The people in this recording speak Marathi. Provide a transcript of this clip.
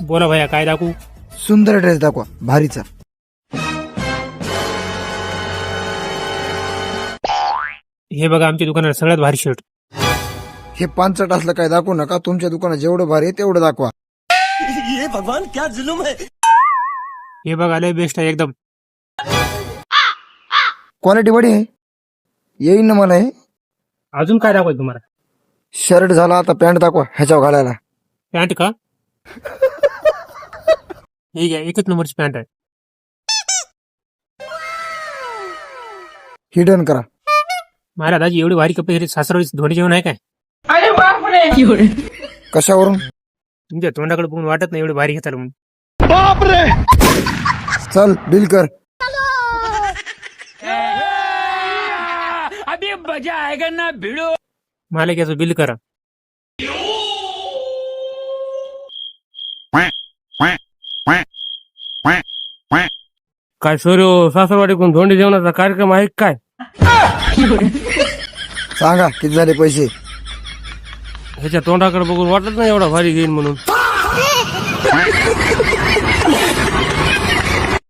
बोला भैया काय दाखवू? सुंदर ड्रेस दाखवा भारीचा. हे बघा आमच्या दुकानात सगळ्यात भारी शर्ट. हे पांचट असलं काय दाखवू नका. तुमच्या दुकानात जेवढं भारी आहे तेवढं दाखवा. ये भगवान क्या जुलुम है. हे बघा लय बेस्ट आहे एकदम. क्वालिटी बडी आहे. येईन ना मला हे. अजून काय दाखवायचं तुम्हाला? शर्ट झाला आता पॅन्ट दाखवा ह्याच्यावर घालायला. पॅन्ट का? हे घ्या एकच नंबरची पॅन्ट आहे. हिडन करा. मला दाजी एवढे भारी कपडे घेतले. सासरवाडी धोनी जेवण आहे काय? कशावरून? तुमच्या तोंडाकडे बघून वाटत नाही एवढे भारी घेताल म्हणून. चल बिल कर. अभी मजा आएगा ना भिड़ो. मला याचं बिल करा. काय सोर्यो सासरवाडीकडून धोंडी जेवणाचा कार्यक्रम आहे काय? सांगा किती झाले पैसे. ह्याच्या तोंडाकडे बघून वाटत नाही एवढा भारी घेईन म्हणून.